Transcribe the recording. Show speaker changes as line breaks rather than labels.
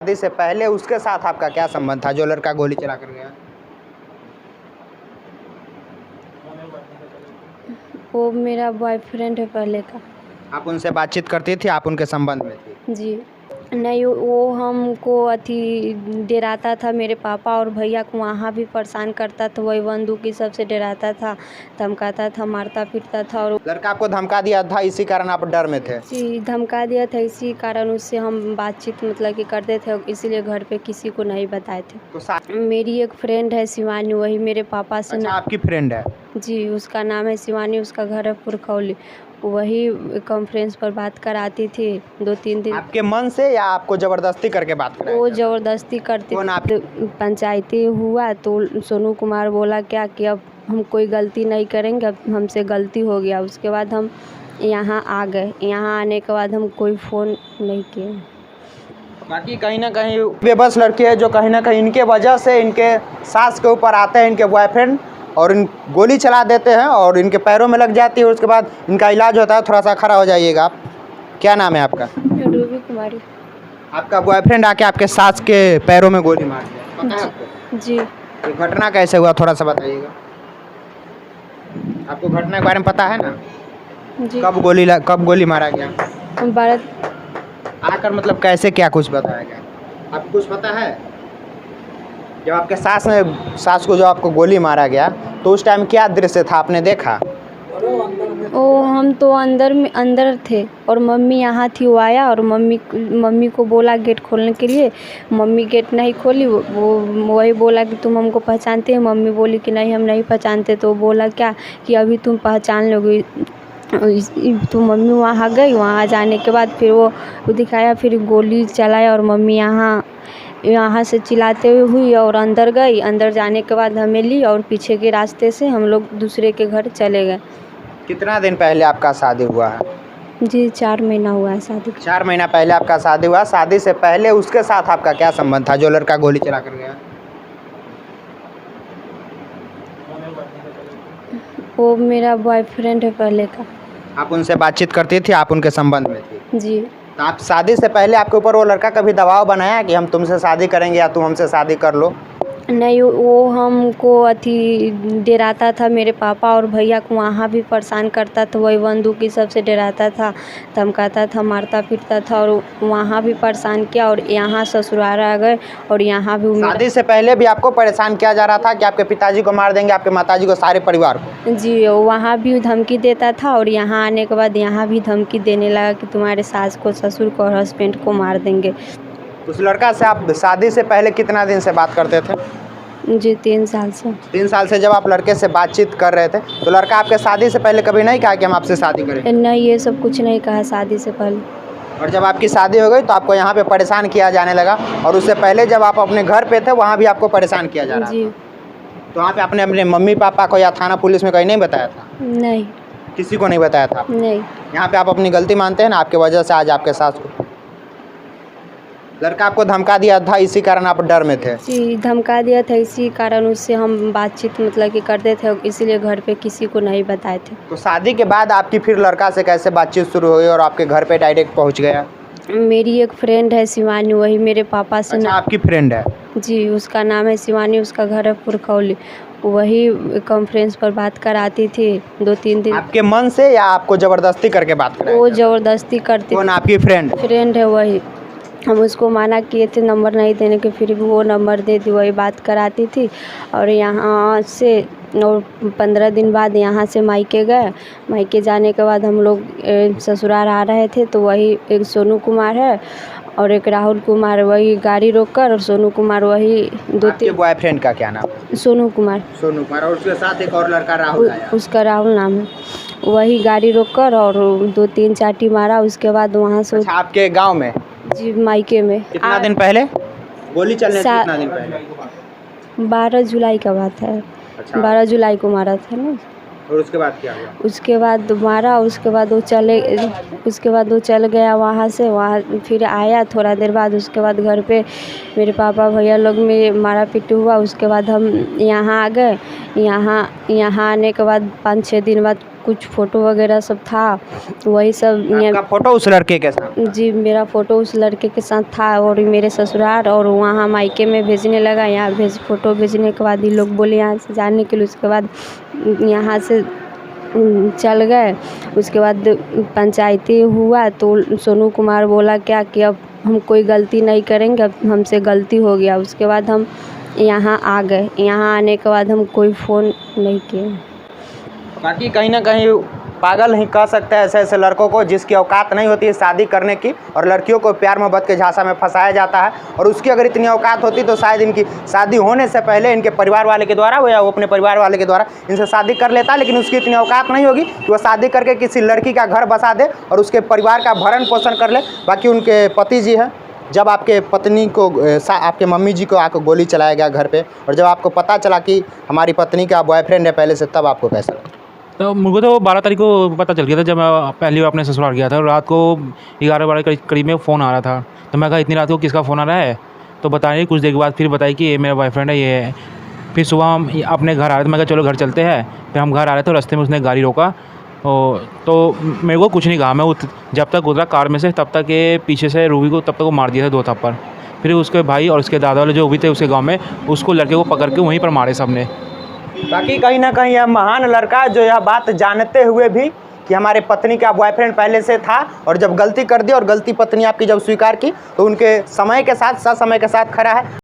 शादी से पहले उसके साथ आपका क्या संबंध था जो लड़का गोली चला कर गया?
वो मेरा बॉयफ्रेंड है पहले का।
आप उनसे बातचीत करती थी, आप उनके संबंध में थी?
जी नहीं, वो हमको डराता था, मेरे पापा और भैया को वहाँ भी परेशान करता था, वही बंदूक की सबसे डराता था, धमकाता था, मारता पीटता था। और
लड़का आपको धमका दिया था, इसी कारण आप डर में थे?
जी धमका दिया था, इसी कारण उससे हम बातचीत मतलब कि करते थे, इसीलिए घर पे किसी को नहीं बताए थे।
तो
मेरी एक फ्रेंड है शिवानी, वही मेरे पापा से
अच्छा, आपकी फ्रेंड है?
जी उसका नाम है शिवानी, उसका घर है पुरखौली। वही कॉन्फ्रेंस पर बात कराती थी 2-3 दिन।
आपके मन से या आपको जबरदस्ती करके बात कराया
वो
जाता?
ज़बरदस्ती करती
कौन आप?
थी। पंचायती हुआ तो सोनू कुमार बोला क्या कि अब हम कोई गलती नहीं करेंगे, अब हमसे गलती हो गया। उसके बाद हम यहाँ आ गए, यहाँ आने के बाद हम कोई फ़ोन नहीं किए।
बाकी कहीं ना कहीं बेबस लड़की है जो कहीं ना कहीं इनके वजह से इनके सास के ऊपर आते हैं इनके बॉयफ्रेंड, और इन गोली चला देते हैं और इनके पैरों में लग जाती है। उसके बाद इनका इलाज होता है। थोड़ा सा खड़ा हो जाइएगा आप। क्या नाम है आपका?
रूबी कुमारी।
आपका बॉयफ्रेंड आके आपके सास के पैरों में गोली मार दिया, पता है आपको?
जी
ये घटना कैसे हुआ, थोड़ा सा बताइएगा। आपको घटना के बारे में पता है ना?
जी
कब गोली मारा गया?
भारत
आकर मतलब कैसे, क्या कुछ बताया गया? आपको कुछ पता है? जब आपके सास को जब आपको गोली मारा गया तो उस टाइम क्या दृश्य था, आपने देखा?
ओ हम तो अंदर थे और मम्मी यहाँ थी। वो आया और मम्मी को बोला गेट खोलने के लिए। मम्मी गेट नहीं खोली। वो वही बोला कि तुम हमको पहचानते हैं? मम्मी बोली कि नहीं हम नहीं पहचानते। तो बोला क्या कि अभी तुम पहचान लोगे। तो मम्मी वहाँ गई। वहाँ जाने के बाद फिर वो दिखाया, फिर गोली चलाया और मम्मी यहाँ से चिल्लाते हुए हुई और अंदर गई। अंदर जाने के बाद हमें ली और पीछे के रास्ते से हम लोग दूसरे के घर चले गए।
कितना दिन पहले आपका शादी हुआ है?
जी 4 महीना हुआ है शादी।
4 महीना पहले आपका शादी हुआ। शादी से पहले उसके साथ आपका क्या संबंध था जो लड़का गोली चला कर गया?
वो मेरा बॉयफ्रेंड है पहले का।
आप उनसे बातचीत करती थी, आप उनके संबंध में थी?
जी
तो आप शादी से पहले आपके ऊपर वो लड़का कभी दबाव बनाया कि हम तुमसे शादी करेंगे या तुम हमसे शादी कर लो?
नहीं, वो हमको डराता था, मेरे पापा और भैया को वहाँ भी परेशान करता था, वही बंदूक की सबसे डराता था, धमकाता था, मारता पीटता था। और वहाँ भी परेशान किया और यहाँ ससुराल आ गए और यहाँ भी
शादी से पहले भी आपको परेशान किया जा रहा था कि आपके पिताजी को मार देंगे, आपके माताजी को, सारे परिवार को?
जी वहाँ भी धमकी देता था और यहाँ आने के बाद यहाँ भी धमकी देने लगा कि तुम्हारे सास को, ससुर को और हस्बैंड को मार देंगे।
उस लड़का से आप शादी से पहले कितना दिन से बात करते थे?
जी 3 साल से।
3 साल से जब आप लड़के से बातचीत कर रहे थे तो लड़का आपके शादी से पहले कभी नहीं कहा कि हम आपसे शादी करेंगे?
नहीं, ये सब कुछ नहीं कहा शादी से पहले।
और जब आपकी शादी हो गई तो आपको यहाँ पे परेशान किया जाने लगा, और उससे पहले जब आप अपने घर पे थे वहाँ भी आपको परेशान किया जा रहा
जी
था। तो वहाँ पे आपने अपने मम्मी पापा को या थाना पुलिस में कहीं नहीं बताया था?
नहीं
किसी को नहीं बताया था?
नहीं।
यहाँ पे आप अपनी गलती मानते हैं ना, आपके वजह से आज आपके सास को लड़का आपको धमका दिया था, इसी कारण आप डर में थे?
जी धमका दिया था, इसी कारण उससे हम बातचीत मतलब कि करते थे, इसीलिए घर पे किसी को नहीं बताए थे।
तो शादी के बाद आपकी फिर लड़का से कैसे बातचीत शुरू हुई और आपके घर पे डायरेक्ट पहुँच गया?
मेरी एक फ्रेंड है शिवानी, वही मेरे पापा से
अच्छा, आपकी फ्रेंड है?
जी उसका नाम है शिवानी, उसका घर है पुरखौली। वही कॉन्फ्रेंस पर बात कराती थी 2-3 दिन।
आपके मन से या आपको जबरदस्ती करके बात कराया
वो
जाता?
ज़बरदस्ती करती।
कौन आपकी फ्रेंड?
फ्रेंड है वही। हम उसको मना किए थे नंबर नहीं देने के, फिर भी वो नंबर दे दी, वही बात कराती थी। और यहाँ से और 15 दिन बाद यहाँ से मायके गए। मायके जाने के बाद हम लोग ससुराल आ रहे थे तो वही एक सोनू कुमार है और एक राहुल कुमार, वही गाड़ी रोककर, और सोनू कुमार वही
आपके बॉयफ्रेंड का क्या नाम?
सोनू कुमार।
सोनू कुमार। और उसके साथ एक और लड़का राहुल आया?
उसका राहुल नाम है। वही गाड़ी रोककर और 2-3 चाटी मारा। उसके बाद वहाँ से
अच्छा, आपके गांव में?
जी मायके में।
कितना दिन पहले गोली चलने से कितना दिन पहले?
12 जुलाई का बात है।
अच्छा।
12 जुलाई को मारा था ना।
और उसके बाद क्या हुआ?
उसके बाद मारा, उसके बाद वो चल गया वहाँ से। वहाँ फिर आया थोड़ा देर बाद। उसके बाद घर पे मेरे पापा भैया लोग में मारा पीटी हुआ। उसके बाद हम यहाँ आ गए। यहाँ आने के बाद 5-6 दिन बाद कुछ फ़ोटो वगैरह सब था, वही सब
आपका फोटो उस लड़के के साथ?
जी, मेरा फ़ोटो उस लड़के के साथ था और मेरे ससुराल और वहाँ मायके में भेजने लगा। यहाँ फ़ोटो भेजने के बाद ये लोग बोले यहाँ से जाने के लिए, उसके बाद यहाँ से चल गए। उसके बाद पंचायती हुआ तो सोनू कुमार बोला क्या कि अब हम कोई गलती नहीं करेंगे, अब हमसे गलती हो गया। उसके बाद हम यहाँ आ गए। यहाँ आने के बाद हम कोई फ़ोन नहीं किए।
बाकी कहीं ना कहीं पागल ही कह सकते हैं ऐसे ऐसे लड़कों को जिसकी औकात नहीं होती है शादी करने की, और लड़कियों को प्यार मोहब्बत के झांसा में फंसाया जाता है। और उसकी अगर इतनी औकात होती तो शायद इनकी शादी होने से पहले इनके परिवार वाले के द्वारा या वो अपने परिवार वाले के द्वारा इनसे शादी कर लेता, लेकिन उसकी इतनी औकात नहीं होगी कि वह शादी करके किसी लड़की का घर बसा दे और उसके परिवार का भरण पोषण कर ले। बाकी उनके पति जी हैं, जब आपके पत्नी को आपके मम्मी जी को आकर गोली चलाया गया घर पे, और जब आपको पता चला कि हमारी पत्नी का बॉयफ्रेंड है पहले से, तब आपको कैसा लगा?
तो मुझे तो 12 तारीख को पता चल गया था, जब मैं पहली बार अपने ससुराल गया था। रात को 11-12 के करीब में फ़ोन आ रहा था। तो मैं कहा इतनी रात को किसका फ़ोन आ रहा है, तो बताया कुछ देर के बाद फिर बताई कि ये मेरा बॉयफ्रेंड है, ये है। फिर सुबह हम अपने घर आ रहे थे, मैं कहा चलो घर चलते हैं। फिर हम घर आ रहे थे, रास्ते में उसने गाड़ी रोका तो मेरे को कुछ नहीं कहा। मैं जब तक उतरा कार में से तब तक ये पीछे से रूबी को तब तक वो मार दिया था 2 थप्पड़। फिर उसके भाई और उसके दादा वाले जो भी थे उसके गाँव में, उसको लड़के को पकड़ के वहीं पर मारे सबने।
बाकी कहीं ना कहीं यह महान लड़का जो यह बात जानते हुए भी कि हमारे पत्नी का बॉयफ्रेंड पहले से था, और जब गलती कर दी और गलती पत्नी आपकी जब स्वीकार की, तो उनके समय के साथ ससमय के साथ खड़ा है।